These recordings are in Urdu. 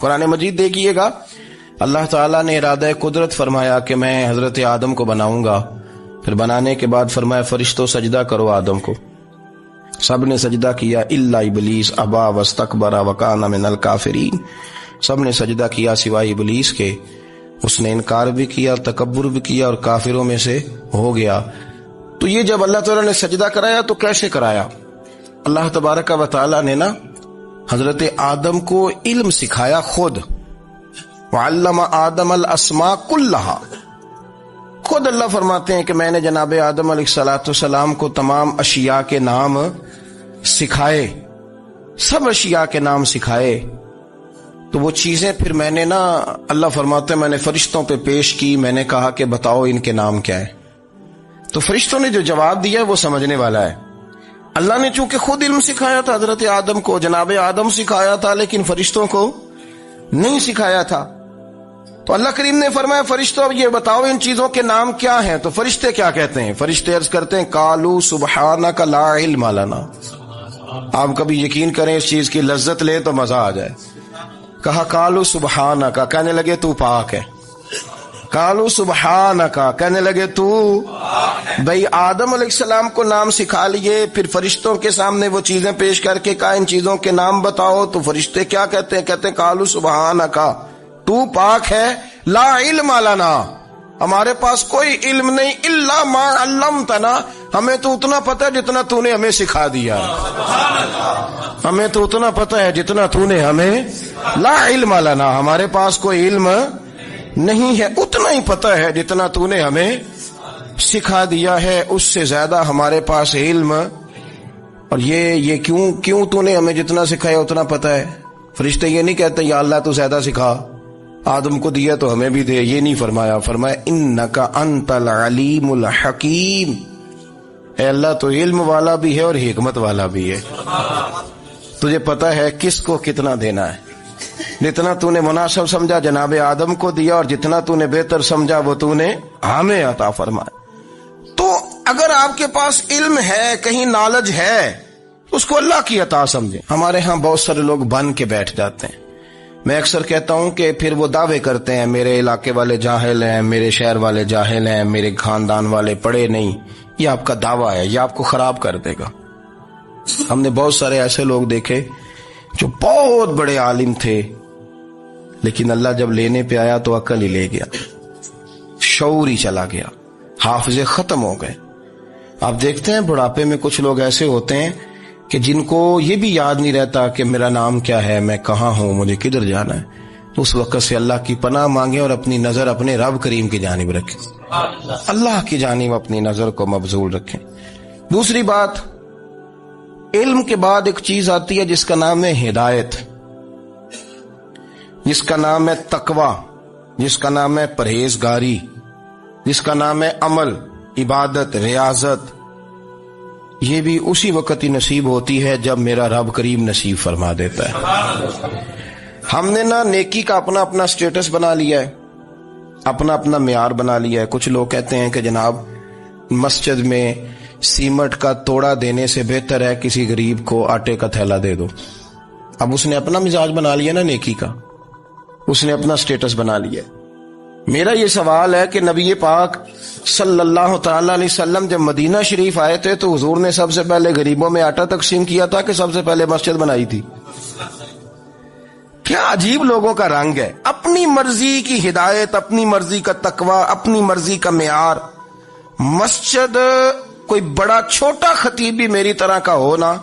قرآن مجید دیکھیے گا، اللہ تعالیٰ نے ارادہ قدرت فرمایا کہ میں حضرت آدم کو بناؤں گا، پھر بنانے کے بعد فرمایا فرشتوں سجدہ کرو آدم کو، سب نے سجدہ کیا الا ابلیس ابا واستکبر وکان من الکافرین، سب نے سجدہ کیا سوائے ابلیس کے، اس نے انکار بھی کیا، تکبر بھی کیا اور کافروں میں سے ہو گیا۔ تو یہ جب اللہ تعالیٰ نے سجدہ کرایا تو کیسے کرایا؟ اللہ تبارک و تعالیٰ نے نا حضرت آدم کو علم سکھایا خود، وعلم آدم الاسماء کلہا، خود اللہ فرماتے ہیں کہ میں نے جناب آدم علیہ السلام کو تمام اشیاء کے نام سکھائے، سب اشیاء کے نام سکھائے۔ تو وہ چیزیں پھر میں نے نا، اللہ فرماتے ہیں میں نے فرشتوں پہ پیش کی، میں نے کہا کہ بتاؤ ان کے نام کیا ہے، تو فرشتوں نے جو جواب دیا وہ سمجھنے والا ہے۔ اللہ نے چونکہ خود علم سکھایا تھا حضرت آدم کو، جناب آدم سکھایا تھا، لیکن فرشتوں کو نہیں سکھایا تھا۔ تو اللہ کریم نے فرمایا فرشتوں اب یہ بتاؤ ان چیزوں کے نام کیا ہیں؟ تو فرشتے کیا کہتے ہیں؟ فرشتے عرض کرتے ہیں قالوا سبحانک لا علم لنا۔ آپ کبھی یقین کریں اس چیز کی لذت لے تو مزہ آ جائے۔ کہا قالوا سبحانک، کہنے لگے تو پاک ہے۔ قالوا سبحانک، کہنے لگے تو، بھئی آدم علیہ السلام کو نام سکھا لیے، پھر فرشتوں کے سامنے وہ چیزیں پیش کر کے کہا ان چیزوں کے نام بتاؤ، تو فرشتے کیا کہتے ہیں؟ کہتے ہیں قالوا سبحانک، تو پاک ہے، لا علم لنا، ہمارے پاس کوئی علم نہیں، الا ما علمتنا، ہمیں تو اتنا پتہ ہے جتنا تو نے ہمیں سکھا دیا ہے، ہمیں تو اتنا پتہ ہے جتنا تو نے ہمیں، لا علم لنا، ہمارے پاس کوئی علم نہیں ہے، اتنا ہی پتہ ہے جتنا تو نے ہمیں سکھا دیا ہے، اس سے زیادہ ہمارے پاس علم۔ اور یہ کیوں تو نے ہمیں جتنا سکھایا اتنا پتہ ہے؟ فرشتے یہ نہیں کہتے یا اللہ تو زیادہ سکھا، آدم کو دیا تو ہمیں بھی دے، یہ نہیں فرمایا، فرمایا انکا انت العلیم الحکیم، اے اللہ تو علم والا بھی ہے اور حکمت والا بھی ہے، تجھے پتہ ہے کس کو کتنا دینا ہے، جتنا تو نے مناسب سمجھا جناب آدم کو دیا، اور جتنا تو نے بہتر سمجھا وہ تو نے ہمیں عطا فرمایا۔ تو اگر آپ کے پاس علم ہے، کہیں نالج ہے، اس کو اللہ کی عطا سمجھیں۔ ہمارے ہاں بہت سارے لوگ بن کے بیٹھ جاتے ہیں، میں اکثر کہتا ہوں کہ پھر وہ دعوے کرتے ہیں میرے علاقے والے جاہل ہیں، میرے شہر والے جاہل ہیں، میرے خاندان والے پڑھے نہیں، یہ آپ کا دعویٰ ہے، یہ آپ کو خراب کر دے گا۔ ہم نے بہت سارے ایسے لوگ دیکھے جو بہت بڑے عالم تھے، لیکن اللہ جب لینے پہ آیا تو عقل ہی لے گیا، شعور ہی چلا گیا، حافظے ختم ہو گئے۔ آپ دیکھتے ہیں بڑھاپے میں کچھ لوگ ایسے ہوتے ہیں کہ جن کو یہ بھی یاد نہیں رہتا کہ میرا نام کیا ہے، میں کہاں ہوں، مجھے کدھر جانا ہے۔ اس وقت سے اللہ کی پناہ مانگیں اور اپنی نظر اپنے رب کریم کی جانب رکھیں، اللہ کی جانب اپنی نظر کو مبذول رکھیں۔ دوسری بات، علم کے بعد ایک چیز آتی ہے جس کا نام ہے ہدایت، جس کا نام ہے تقوی، جس کا نام ہے پرہیزگاری، جس کا نام ہے عمل، عبادت، ریاضت۔ یہ بھی اسی وقت ہی نصیب ہوتی ہے جب میرا رب کریم نصیب فرما دیتا ہے۔ ہم نے نا نیکی کا اپنا اپنا سٹیٹس بنا لیا ہے، اپنا اپنا معیار بنا لیا ہے۔ کچھ لوگ کہتے ہیں کہ جناب مسجد میں سیمٹ کا توڑا دینے سے بہتر ہے کسی غریب کو آٹے کا تھیلا دے دو۔ اب اس نے اپنا مزاج بنا لیا نا نیکی کا، اس نے اپنا سٹیٹس بنا لیا۔ میرا یہ سوال ہے کہ نبی پاک صلی اللہ تعالی علیہ وسلم جب مدینہ شریف آئے تھے تو حضور نے سب سے پہلے غریبوں میں آٹا تقسیم کیا تھا کہ سب سے پہلے مسجد بنائی تھی؟ کیا عجیب لوگوں کا رنگ ہے، اپنی مرضی کی ہدایت، اپنی مرضی کا تقوی، اپنی مرضی کا معیار۔ مسجد کوئی بڑا چھوٹا خطیب بھی میری طرح کا ہو نا،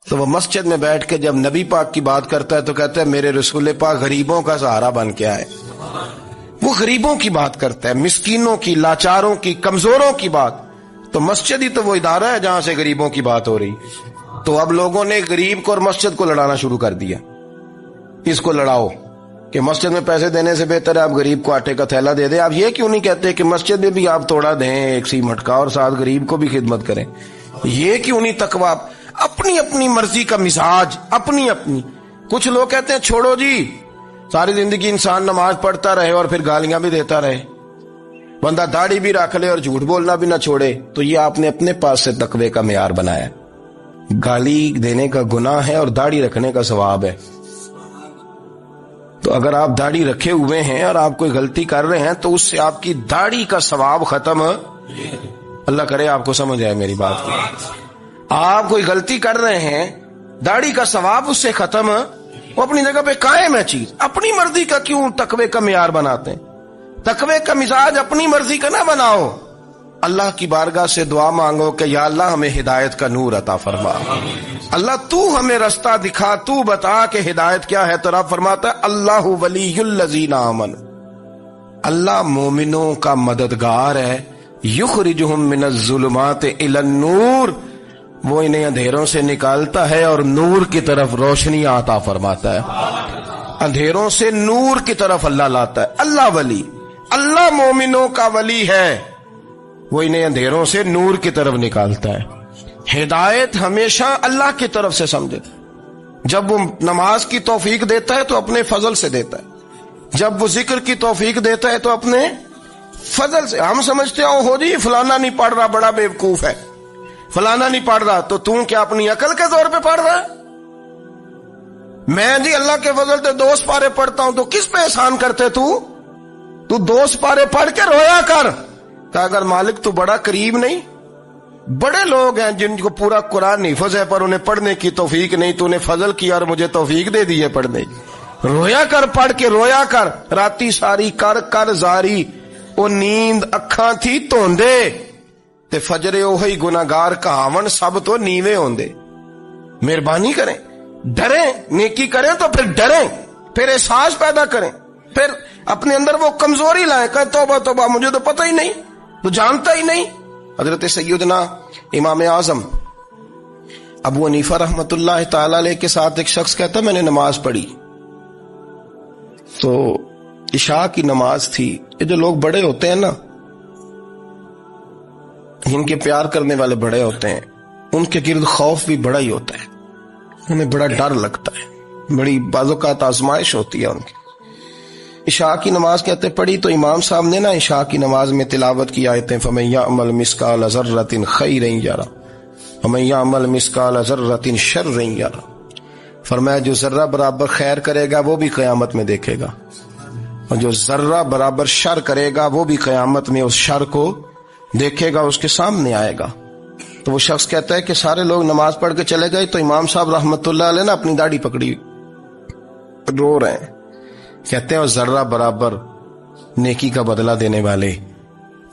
تو وہ مسجد میں بیٹھ کے جب نبی پاک کی بات کرتا ہے تو کہتا ہے میرے رسول پاک غریبوں کا سہارا بن کے آئے۔ وہ غریبوں کی بات کرتا ہے، مسکینوں کی، لاچاروں کی، کمزوروں کی بات۔ تو مسجد ہی تو وہ ادارہ ہے جہاں سے غریبوں کی بات ہو رہی۔ تو اب لوگوں نے غریب کو اور مسجد کو لڑانا شروع کر دیا، اس کو لڑاؤ کہ مسجد میں پیسے دینے سے بہتر ہے آپ غریب کو آٹے کا تھیلا دے دیں۔ آپ یہ کیوں نہیں کہتے کہ مسجد میں بھی آپ توڑا دیں ایک سیمٹ کا اور ساتھ غریب کو بھی خدمت کریں؟ یہ کیوں نہیں تقویٰ؟ اپنی اپنی مرضی کا مزاج، اپنی اپنی۔ کچھ لوگ کہتے ہیں چھوڑو جی، ساری زندگی انسان نماز پڑھتا رہے اور پھر گالیاں بھی دیتا رہے، بندہ داڑھی بھی رکھ لے اور جھوٹ بولنا بھی نہ چھوڑے۔ تو یہ آپ نے اپنے پاس سے تقوی کا معیار بنایا۔ گالی دینے کا گناہ ہے اور داڑھی رکھنے کا ثواب ہے۔ تو اگر آپ داڑھی رکھے ہوئے ہیں اور آپ کوئی غلطی کر رہے ہیں تو اس سے آپ کی داڑھی کا ثواب ختم، اللہ کرے آپ کو سمجھ آئے میری بات کی. آپ کوئی غلطی کر رہے ہیں، داڑھی کا ثواب اس سے ختم، وہ اپنی جگہ پہ قائم ہے چیز. اپنی مرضی کا کیوں تقوی کا معیار بناتے ہیں؟ تقوی کا مزاج اپنی مرضی کا نہ بناؤ. اللہ کی بارگاہ سے دعا مانگو کہ یا اللہ ہمیں ہدایت کا نور عطا فرما. اللہ تو ہمیں رستہ دکھا، تو بتا کہ ہدایت کیا ہے. تو رب فرماتا ہے اللہ ولی الذین آمنوا، اللہ مومنوں کا مددگار ہے. یخرجہم من الظلمات الی النور، وہ انہیں اندھیروں سے نکالتا ہے اور نور کی طرف روشنی عطا فرماتا ہے. اندھیروں سے نور کی طرف اللہ لاتا ہے. اللہ ولی، اللہ مومنوں کا ولی ہے، وہ انہیں اندھیروں سے نور کی طرف نکالتا ہے. ہدایت ہمیشہ اللہ کی طرف سے سمجھے. جب وہ نماز کی توفیق دیتا ہے تو اپنے فضل سے دیتا ہے، جب وہ ذکر کی توفیق دیتا ہے تو اپنے فضل سے. ہم سمجھتے ہیں ہو جی فلانا نہیں پڑھ رہا بڑا بیوقوف ہے، فلانا نہیں پڑھ رہا، تو تم کیا اپنی عقل کے زور پہ پڑھ رہا ہے؟ میں جی اللہ کے فضل سے 2 سپارے پڑھتا ہوں، تو کس پہ احسان کرتے تو 2 سپارے پڑھ کے رویا کر. کہ اگر مالک تو بڑا قریب نہیں، بڑے لوگ ہیں جن کو پورا قرآن حفظ ہے پر انہیں پڑھنے کی توفیق نہیں، تو انہیں فضل کیا اور مجھے توفیق دے دی ہے پڑھنے کی. رویا کر، پڑھ کے رویا کر. راتی ساری کر کر زاری، وہ نیند اکھاں تھی توندے تے فجرے اوہی گناہگار کہاون سب تو نیوے ہوندے. مہربانی کریں، ڈریں، نیکی کریں تو پھر ڈریں، پھر احساس پیدا کریں، پھر اپنے اندر وہ کمزوری لائیں کہ توبہ توبہ مجھے تو پتہ ہی نہیں، تو جانتا ہی نہیں. حضرت سیدنا امام اعظم ابو حنیفہ رحمت اللہ تعالی علیہ کے ساتھ ایک شخص کہتا میں نے نماز پڑھی، تو عشاء کی نماز تھی. یہ جو لوگ بڑے ہوتے ہیں نا، جن کے پیار کرنے والے بڑے ہوتے ہیں، ان کے گرد خوف بھی بڑا ہی ہوتا ہے، انہیں بڑا ڈر لگتا ہے، بڑی بعض اوقات آزمائش ہوتی ہے ان کی. عشاء کی نماز کہتے پڑھی تو امام صاحب نے نا عشاء کی نماز میں تلاوت کی آیتیں فَمَن يَعْمَلْ مِثْقَالَ ذَرَّةٍ خَيْرًا يَرَهُ وَمَن يَعْمَلْ مِثْقَالَ ذَرَّةٍ شَرًّا يَرَهُ. فرمایا جو ذرہ برابر خیر کرے گا وہ بھی قیامت میں دیکھے گا، اور جو ذرہ برابر شر کرے گا وہ بھی قیامت میں اس شر کو دیکھے گا، اس کے سامنے آئے گا. تو وہ شخص کہتا ہے کہ سارے لوگ نماز پڑھ کے چلے گئے تو امام صاحب رحمت اللہ علیہ نے اپنی داڑھی پکڑی، رو رہے ہیں. کہتے ہیں وہ ذرہ برابر نیکی کا بدلہ دینے والے،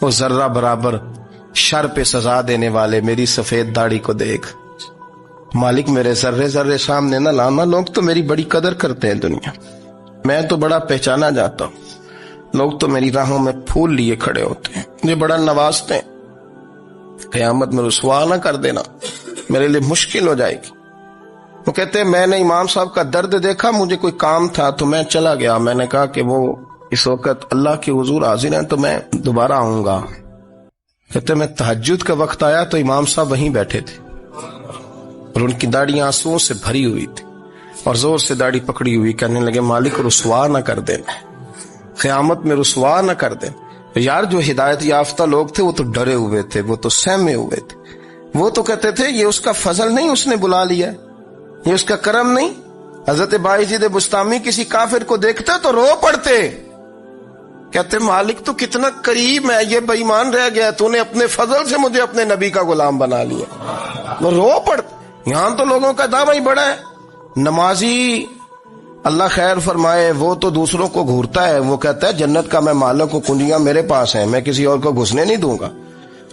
وہ ذرہ برابر شر پہ سزا دینے والے میری سفید داڑھی کو دیکھ. مالک میرے ذرے ذرے سامنے نہ لانا. لوگ تو میری بڑی قدر کرتے ہیں دنیا، میں تو بڑا پہچانا جاتا ہوں، لوگ تو میری راہوں میں پھول لیے کھڑے ہوتے ہیں، مجھے بڑا نوازتے ہیں. قیامت میں رسوا نہ کر دینا، میرے لیے مشکل ہو جائے گی. وہ کہتے ہیں میں نے امام صاحب کا درد دیکھا، مجھے کوئی کام تھا تو میں چلا گیا. میں نے کہا کہ وہ اس وقت اللہ کے حضور حاضر ہیں تو میں دوبارہ آؤں گا. کہتے ہیں میں تہجد کا وقت آیا تو امام صاحب وہیں بیٹھے تھے اور ان کی داڑھی آنسوؤں سے بھری ہوئی تھی اور زور سے داڑھی پکڑی ہوئی. کہنے لگے مالک رسوا نہ کر دینا، قیامت میں رسوا نہ کر دینا. یار جو ہدایت یافتہ لوگ تھے وہ تو ڈرے ہوئے تھے، وہ تو سہمے ہوئے تھے. وہ تو کہتے تھے یہ اس کا فضل نہیں، اس نے بلا لیا، یہ اس کا کرم نہیں. حضرت باعزید بستامی کسی کافر کو دیکھتے تو رو پڑتے، کہتے مالک تو کتنا قریب ہے، یہ بے ایمان رہ گیا، تو نے اپنے فضل سے مجھے اپنے نبی کا غلام بنا لیا. وہ رو پڑتے. یہاں تو لوگوں کا دعویٰ ہی بڑا ہے. نمازی اللہ خیر فرمائے وہ تو دوسروں کو گھورتا ہے، وہ کہتا ہے جنت کا میں مالک ہوں، کنجیاں میرے پاس ہیں، میں کسی اور کو گھسنے نہیں دوں گا.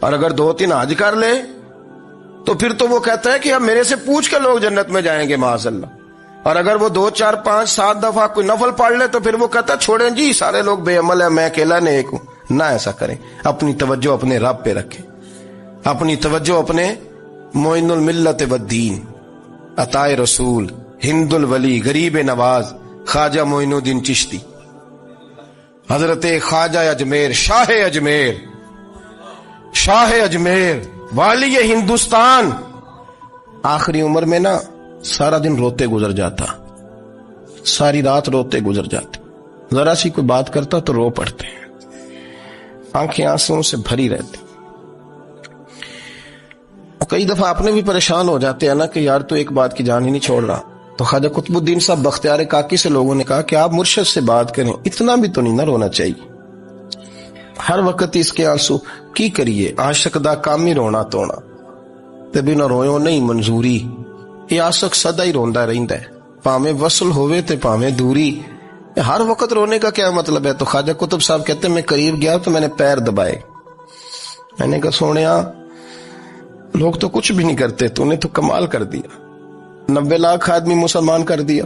اور اگر 2-3 حج کر لے تو پھر تو وہ کہتا ہے کہ اب میرے سے پوچھ کے لوگ جنت میں جائیں گے معاذ اللہ. اور اگر وہ 2 4 5 7 دفعہ کوئی نفل پڑھ لے تو پھر وہ کہتا ہے چھوڑیں جی سارے لوگ بے عمل ہیں، میں اکیلا نیک ہوں. نہ ایسا کریں، اپنی توجہ اپنے رب پہ رکھیں، اپنی توجہ اپنے معین الملت والدین، عطا رسول، ہند الولی، غریب نواز، خواجہ معین الدین چشتی، حضرت خواجہ اجمیر، شاہ اجمیر، والی ہندوستان. آخری عمر میں نا سارا دن روتے گزر جاتا، ساری رات روتے گزر جاتے، ذرا سی کوئی بات کرتا تو رو پڑتے، آنکھیں آنسوں سے بھری رہتی. کئی دفعہ اپنے بھی پریشان ہو جاتے ہیں نا کہ یار تو ایک بات کی جان ہی نہیں چھوڑ رہا، تو خواجہ قطب الدین صاحب بختیار کاکی سے لوگوں نے کہا کہ آپ مرشد سے بات کریں، اتنا بھی تو نہیں نہ رونا چاہیے، ہر وقت اس کے آنسو کی کریے، عاشق دا کام ہی رونا تونا تے بنا رویوں نہیں منظوری، یہ عاشق سدا ہی روندا رہندا ہے، پاویں وصل ہوئے تے پاویں دوری، ہر وقت رونے کا کیا مطلب ہے؟ تو خواجہ قطب صاحب کہتے ہیں میں قریب گیا تو میں نے پیر دبائے، میں نے کہا سونیا لوگ تو کچھ بھی نہیں کرتے، تو نے تو کمال کر دیا، 90 لاکھ آدمی مسلمان کر دیا،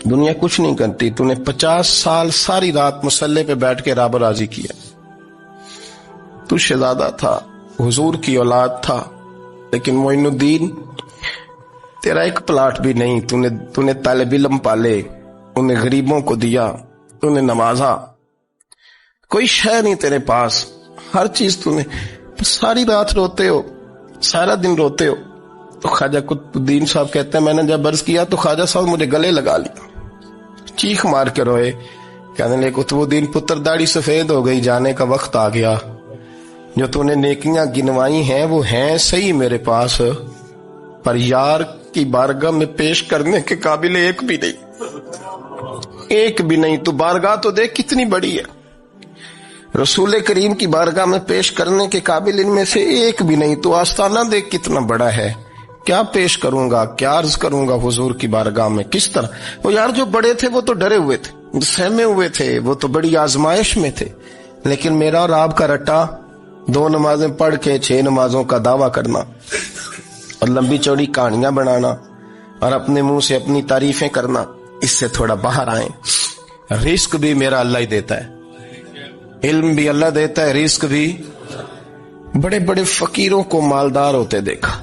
دنیا کچھ نہیں کرتی، تو نے 50 سال ساری رات مسلح پہ بیٹھ کے رب راضی کیا، تو شہزادہ تھا، حضور کی اولاد تھا، لیکن معین الدین تیرا ایک پلاٹ بھی نہیں، تو نے طالب علم پالے، انہیں غریبوں کو دیا، انہیں نوازا، کوئی شے نہیں تیرے پاس، ہر چیز تو نے، ساری رات روتے ہو، سارا دن روتے ہو۔ تو خواجہ قطب الدین صاحب کہتے ہیں میں نے جب عرض کیا تو خواجہ صاحب مجھے گلے لگا لیا، چیخ مار کے روئے، کہنے لگے قطب الدین پتر داڑھی سفید ہو گئی، جانے کا وقت آ گیا، جو تو نے نیکیاں گنوائی ہیں وہ ہیں صحیح میرے پاس، پر یار کی بارگاہ میں پیش کرنے کے قابل ایک بھی نہیں، تو بارگاہ تو دیکھ کتنی بڑی ہے، رسول کریم کی بارگاہ میں پیش کرنے کے قابل ان میں سے ایک بھی نہیں، تو آستانہ دیکھ کتنا بڑا ہے، کیا پیش کروں گا، کیا عرض کروں گا حضور کی بارگاہ میں، کس طرح؟ وہ یار جو بڑے تھے وہ تو ڈرے ہوئے تھے، سہمے ہوئے تھے، وہ تو بڑی آزمائش میں تھے، لیکن میرا اور آپ کا رٹا 2 نمازیں پڑھ کے 6 نمازوں کا دعویٰ کرنا اور لمبی چوڑی کہانیاں بنانا اور اپنے منہ سے اپنی تعریفیں کرنا، اس سے تھوڑا باہر آئیں۔ رزق بھی میرا اللہ ہی دیتا ہے، علم بھی اللہ دیتا ہے، رزق بھی۔ بڑے بڑے فقیروں کو مالدار ہوتے دیکھا،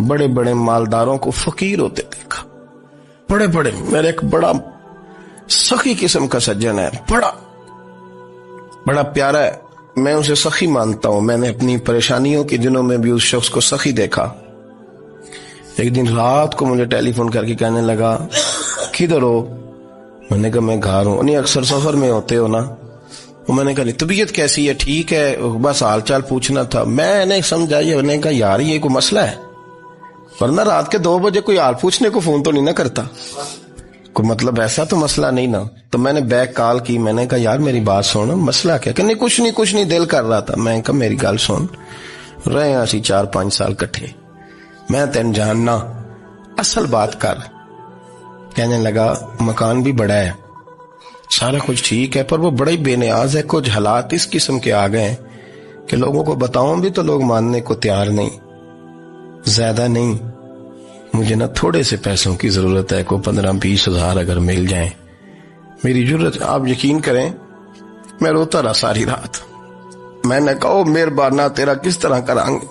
بڑے بڑے مالداروں کو فقیر ہوتے دیکھا، بڑے بڑے، میرے ایک بڑا سخی قسم کا سجن ہے، بڑا پیارا ہے، میں اسے سخی مانتا ہوں، میں نے اپنی پریشانیوں کے دنوں میں بھی اس شخص کو سخی دیکھا۔ ایک دن رات کو مجھے ٹیلی فون کر کے کہنے لگا کدھر ہو؟ میں نے کہا میں گھر ہوں۔ نہیں اکثر سفر میں ہوتے ہو نا؟ میں نے کہا طبیعت کیسی ہے؟ ٹھیک ہے، بس حال چال پوچھنا تھا۔ میں نے سمجھا، میں نے کہا یار یہ کوئی مسئلہ ہے، ورنہ رات کے 2 بجے کوئی حال پوچھنے کو فون تو نہیں نہ کرتا، کوئی مطلب ایسا تو مسئلہ نہیں نا۔ تو میں نے بیک کال کی، میں نے کہا یار میری بات سن، مسئلہ کیا؟ کہ نہیں کچھ نہیں دل کر رہا تھا۔ میں کہا میری گل سن، رہے ہیں اسی 4-5 سال کٹھے، میں تین جاننا، اصل بات کر۔ کہنے لگا مکان بھی بڑا ہے، سارا کچھ ٹھیک ہے، پر وہ بڑا ہی بے نیاز ہے، کچھ حالات اس قسم کے آ گئے ہیں کہ لوگوں کو بتاؤں بھی تو لوگ ماننے کو تیار نہیں، زیادہ نہیں، مجھے نا تھوڑے سے پیسوں کی ضرورت ہے، کوئی 15-20 ہزار اگر مل جائیں، میری ضرورت۔ آپ یقین کریں میں روتا رہا ساری رات۔ میں نے کہا مہربانہ تیرا کس طرح کریں گے،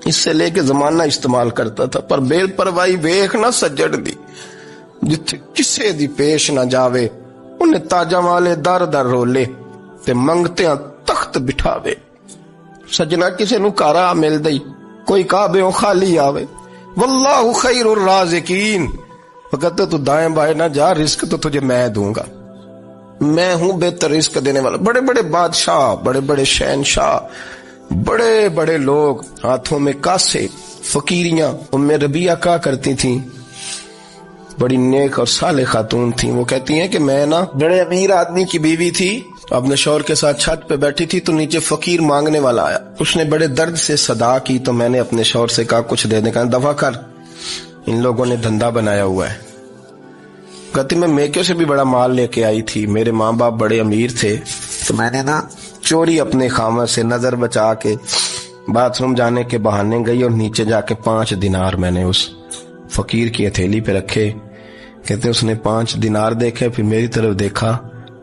اس سے لے کے زمانہ استعمال کرتا تھا، پر بے پرواہی ویخ نہ سجڑ دی، جتھے کسے دی پیش نہ جاوے، انہیں تاجا والے در در رولے تے منگتیاں تخت بٹھاوے۔ سجنا کسے نو کارا مل دئی، کوئی کعبے خالی آوے، واللہ خیر الرازقین، فقط تو دائیں بائیں نہ جا، رزق تو تجھے میں دوں گا، میں ہوں بہتر رزق دینے والا۔ بڑے بڑے بادشاہ، بڑے بڑے شہنشاہ، بڑے بڑے لوگ، ہاتھوں میں کاسے، فقیریاں۔ ام ربیعہ کہا کرتی تھیں، بڑی نیک اور صالح خاتون تھیں، وہ کہتی ہیں کہ میں نا بڑے امیر آدمی کی بیوی تھی، اپنے شوہر کے ساتھ چھت پہ بیٹھی تھی تو نیچے فقیر مانگنے والا آیا، اس نے بڑے درد سے صدا کی تو میں نے اپنے شوہر سے کہا کچھ دے دے، کہا دفع کر، ان لوگوں نے دھندا بنایا ہوا ہے۔ کہتی میں میکے سے بھی بڑا مال لے کے آئی تھی، میرے ماں باپ بڑے امیر تھے، تو میں نے نا چوری اپنے خامہ سے نظر بچا کے باتھ روم جانے کے بہانے گئی اور نیچے جا کے 5 دینار میں نے اس فقیر کی ہتھیلی پہ رکھے۔ کہتے اس نے 5 دینار دیکھے، پھر میری طرف دیکھا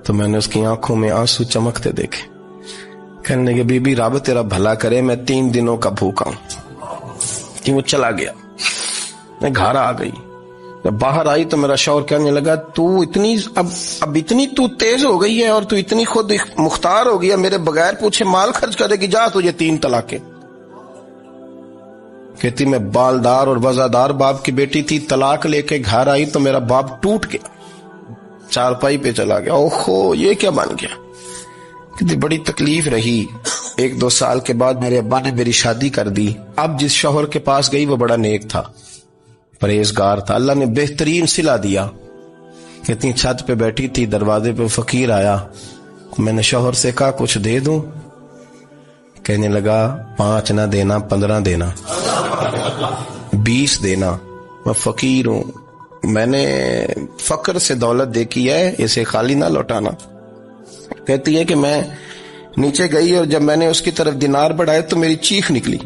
تو میں نے اس کی آنکھوں میں آنسو چمکتے دیکھے۔ کہنے لگے بی بی رب تیرا بھلا کرے، میں 3 دنوں کا بھوکا ہوں۔ کہ وہ چلا گیا، میں گھر آ گئی، جب باہر آئی تو میرا شوہر کہنے لگا تو اتنی اب اتنی تو تیز ہو گئی ہے اور تو اتنی خود مختار ہو گیا، میرے بغیر پوچھے مال خرچ کرے گی، جا تجھے 3 طلاقیں۔ کہتی میں بالدار اور وزادار باپ کی بیٹی تھی، طلاق لے کے گھر آئی تو میرا باپ ٹوٹ گیا، چارپائی پہ چلا گیا، اوہو یہ کیا بن گیا۔ کہتی بڑی تکلیف رہی، 1-2 سال کے بعد میرے ابا نے میری شادی کر دی۔ اب جس شوہر کے پاس گئی وہ بڑا نیک تھا، پرہیزگار تھا. اللہ نے بہترین صلہ دیا. کتنی چھت پہ بیٹھی تھی, دروازے پہ فقیر آیا, میں نے شوہر سے کہا کچھ دے دوں؟ کہنے لگا 5 نہ دینا, 15 دینا, 20 دینا, میں فقیر ہوں, میں نے فقر سے دولت دیکھی ہے, اسے خالی نہ لوٹانا. کہتی ہے کہ میں نیچے گئی اور جب میں نے اس کی طرف دینار بڑھائے تو میری چیخ نکلی,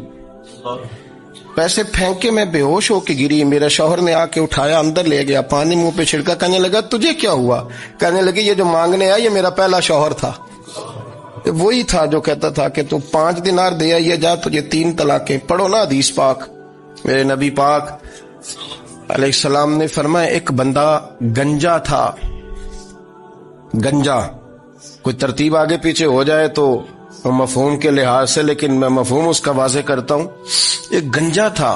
پیسے پھینک کے میں بے ہوش ہو کے گری. میرا شوہر نے آ کے اٹھایا, اندر لے گیا, پانی منہ پہ چھڑکا. کہنے لگا تجھے کیا ہوا؟ کہنے لگی یہ جو مانگنے آیا یہ میرا پہلا شوہر تھا, وہی تھا جو کہتا تھا کہ تو 5 دینار دے آئیے جا, تجھے 3 طلاقیں. پڑھو نا حدیث پاک. میرے نبی پاک علیہ السلام نے فرمایا ایک بندہ گنجا تھا. گنجا, کوئی ترتیب آگے پیچھے ہو جائے تو مفہوم کے لحاظ سے, لیکن میں مفہوم اس کا واضح کرتا ہوں. ایک گنجا تھا,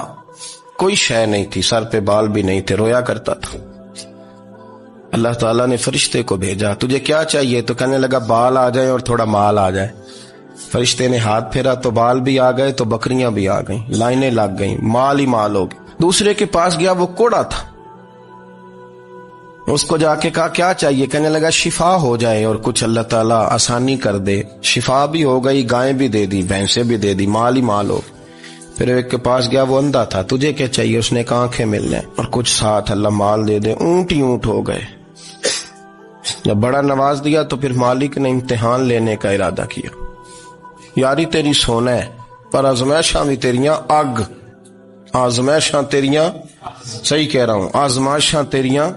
کوئی شے نہیں تھی, سر پہ بال بھی نہیں تھے, رویا کرتا تھا. اللہ تعالیٰ نے فرشتے کو بھیجا, تجھے کیا چاہیے؟ تو کہنے لگا بال آ جائے اور تھوڑا مال آ جائے. فرشتے نے ہاتھ پھیرا تو بال بھی آ گئے, تو بکریاں بھی آ گئیں, لائنیں لگ گئیں, مال ہی مال ہو گئے. دوسرے کے پاس گیا, وہ کوڑا تھا, اس کو جا کے کہا کیا چاہیے؟ کہنے لگا شفا ہو جائے اور کچھ اللہ تعالیٰ آسانی کر دے. شفا بھی ہو گئی, گائیں بھی دے دی, بھینسیں بھی دے دی, مال ہی مال ہو. پھر ایک کے پاس گیا, وہ اندھا تھا, تجھے کیا چاہیے؟ اس نے کہا آنکھیں مل لیں اور کچھ ساتھ اللہ مال دے دے. اونٹ ہی اونٹ ہو گئے. جب بڑا نواز دیا تو پھر مالک نے امتحان لینے کا ارادہ کیا. یاری تیری سونا ہے پر آزمائشاں بھی تیریاں اگ, آزمائشاں تیریاں, صحیح کہہ رہا ہوں, آزمائشاں تیریاں,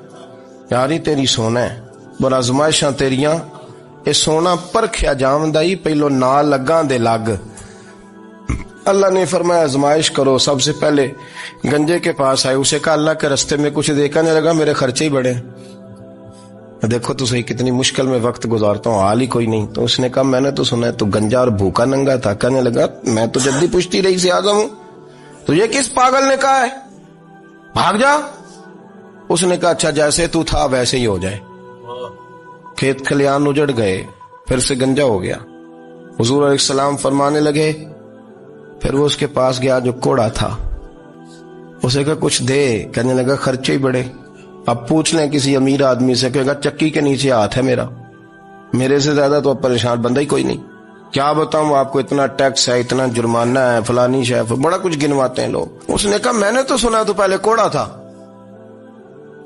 یاری تیری سونا ہے پر آزمائشاں تیریاں. اے سونا پرکھیا جامدائی, پہلو نال لگاں دے لگ. اللہ نے فرمایا آزمائش کرو. سب سے پہلے گنجے کے پاس آئے, اسے کہا اللہ کے رستے میں کچھ دیکھا نہیں لگا, میرے خرچے ہی بڑے. دیکھو تو صحیح کتنی مشکل میں وقت گزارتا ہوں, حال ہی کوئی نہیں. تو اس نے کہا میں نے تو سنا ہے تو گنجا اور بھوکا ننگا تھا. کہنے لگا میں تو جدی پشتی رئیس اعظم ہوں, تو یہ کس پاگل نے کہا ہے بھاگ جا؟ اس نے کہا اچھا جیسے تو تھا ویسے ہی ہو جائے. کھیت کھلیان اجڑ گئے, پھر سے گنجا ہو گیا. حضور علیہ السلام فرمانے لگے, پھر وہ اس کے پاس گیا جو کوڑا تھا, اسے کہا کچھ دے. کہنے لگا خرچے ہی بڑے. اب پوچھ لیں کسی امیر آدمی سے, کہے گا چکی کے نیچے ہاتھ ہے میرا, میرے سے زیادہ تو اب پریشان بندہ ہی کوئی نہیں. کیا بتاؤں آپ کو, اتنا ٹیکس ہے, اتنا جرمانہ ہے, فلانی شے, بڑا کچھ گنواتے ہیں لوگ. اس نے کہا میں نے تو سنا تو پہلے کوڑا تھا.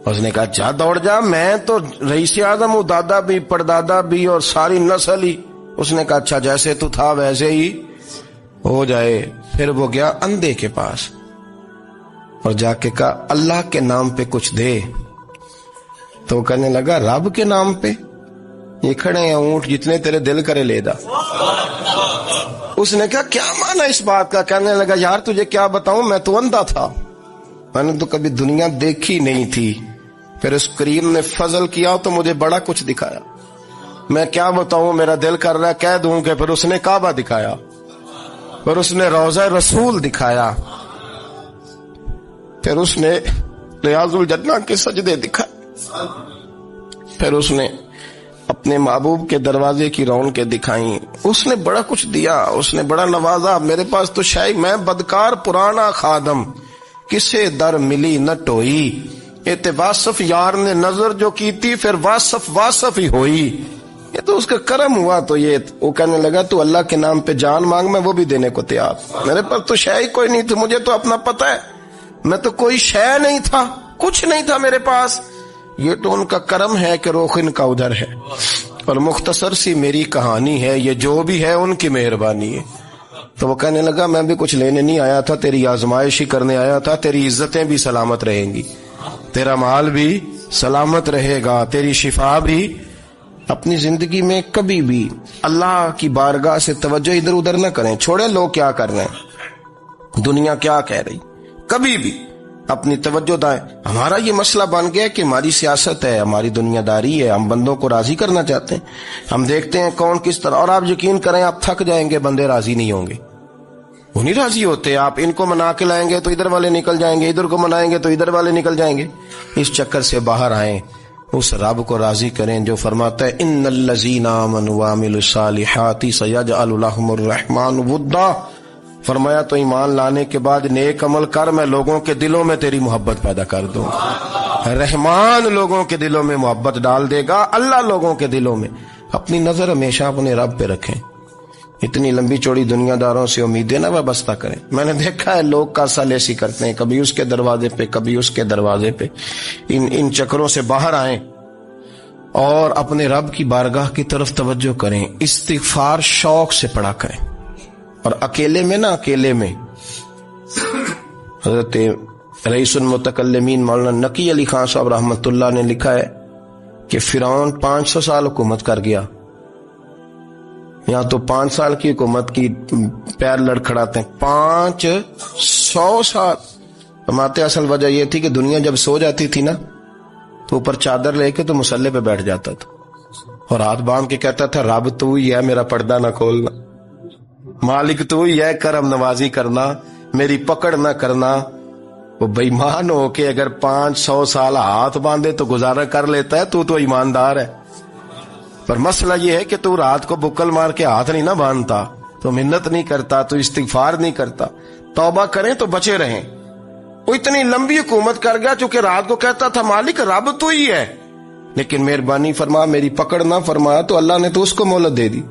اس نے کہا جا دوڑ جا, میں تو رئیس اعظم ہوں, دادا بھی پردادا بھی اور ساری نسل ہی. اس نے کہا اچھا جیسے تو تھا ویسے ہی ہو جائے. پھر وہ گیا اندھے کے پاس اور جا کے کہا اللہ کے نام پہ کچھ دے. تو کہنے لگا رب کے نام پہ؟ یہ کھڑے ہیں اونٹ, جتنے تیرے دل کرے لے دا. اس نے کہا کیا معنی اس بات کا؟ کہنے لگا یار تجھے کیا بتاؤں, میں تو اندھا تھا, میں نے تو کبھی دنیا دیکھی نہیں تھی. پھر اس کریم نے فضل کیا تو مجھے بڑا کچھ دکھایا. میں کیا بتاؤں, میرا دل کر رہا ہے کہہ دوں کہ پھر اس نے کعبہ دکھایا, پھر اس نے روضہ رسول دکھایا, پھر اس نے ریاض الجنہ کے سجدے دکھائے, پھر اس نے اپنے محبوب کے دروازے کی رونقیں دکھائیں. اس نے بڑا کچھ دیا, اس نے بڑا نوازا. میرے پاس تو شاید میں بدکار پرانا خادم, کسے در ملی نہ ٹوئی. اے واصف یار نے نظر جو کی تھی, پھر واصف ہی ہوئی. یہ تو اس کا کرم ہوا. تو یہ وہ کہنے لگا تو اللہ کے نام پہ جان مانگ, میں وہ بھی دینے کو تیار. میرے پاس تو شے ہی کوئی نہیں تھی, مجھے تو اپنا پتہ ہے, میں تو کوئی شے نہیں تھا, کچھ نہیں تھا میرے پاس. یہ تو ان کا کرم ہے کہ رخ ان کا ادھر ہے, اور مختصر سی میری کہانی ہے, یہ جو بھی ہے ان کی مہربانی ہے. تو وہ کہنے لگا میں بھی کچھ لینے نہیں آیا تھا, تیری آزمائش ہی کرنے آیا تھا. تیری عزتیں بھی سلامت رہیں گی, تیرا مال بھی سلامت رہے گا, تیری شفا بھی. اپنی زندگی میں کبھی بھی اللہ کی بارگاہ سے توجہ ادھر ادھر نہ کریں. چھوڑیں لوگ کیا کر رہے ہیں, دنیا کیا کہہ رہی, کبھی بھی اپنی توجہ دائیں. ہمارا یہ مسئلہ بن گیا کہ ہماری سیاست ہے, ہماری دنیا داری ہے, ہم بندوں کو راضی کرنا چاہتے ہیں. ہم دیکھتے ہیں کون کس طرح, اور آپ یقین کریں آپ تھک جائیں گے, بندے راضی نہیں ہوں گے, وہ نہیں راضی ہوتے. آپ ان کو منا کے لائیں گے تو ادھر والے نکل جائیں گے, ادھر کو منائیں گے تو ادھر والے نکل جائیں گے. اس چکر سے باہر آئیں, اس رب کو راضی کریں جو فرماتا ہے ان الذین آمنوا وعملوا الصالحات سیجعل لهم الرحمن ودا. فرمایا تو ایمان لانے کے بعد نیک عمل کر، میں لوگوں کے دلوں میں تیری محبت پیدا کر دوں گا۔ رحمان لوگوں کے دلوں میں محبت ڈال دے گا، اللہ لوگوں کے دلوں میں۔ اپنی نظر ہمیشہ اپنے رب پہ رکھیں، اتنی لمبی چوڑی دنیا داروں سے امیدیں نہ وابستہ کریں۔ میں نے دیکھا ہے لوگ کا سال ایسی کرتے ہیں، کبھی اس کے دروازے پہ کبھی اس کے دروازے پہ، ان چکروں سے باہر آئیں اور اپنے رب کی بارگاہ کی طرف توجہ کریں۔ استغفار شوق سے پڑھا کریں، اور اکیلے میں نہ، اکیلے میں۔ حضرت رئیس المتکلمین مولانا نقی علی خان صاحب رحمۃ اللہ نے لکھا ہے کہ فرعون 500 سال حکومت کر گیا، یہاں تو 5 سال کی حکومت کی پیر لڑکھڑاتے ہیں، 500 سال۔ فرماتے اصل وجہ یہ تھی کہ دنیا جب سو جاتی تھی نا تو اوپر چادر لے کے تو مصلے پہ بیٹھ جاتا تھا اور ہاتھ باندھ کے کہتا تھا رب تو ہی ہے، میرا پردہ نہ کھولنا، مالک تو ہی ہے، کرم نوازی کرنا، میری پکڑ نہ کرنا۔ وہ بے ایمان ہو کے اگر 500 سال ہاتھ باندھے تو گزارا کر لیتا ہے، تو ایماندار ہے۔ پر مسئلہ یہ ہے کہ تو رات کو بکل مار کے ہاتھ نہیں نہ باندھتا، تو منت نہیں کرتا، تو استغفار نہیں کرتا۔ توبہ کریں تو بچے رہیں۔ وہ اتنی لمبی حکومت کر گیا چونکہ رات کو کہتا تھا مالک رب تو ہی ہے، لیکن مہربانی فرما، میری پکڑ نہ فرمایا تو اللہ نے تو اس کو مہلت دے دی۔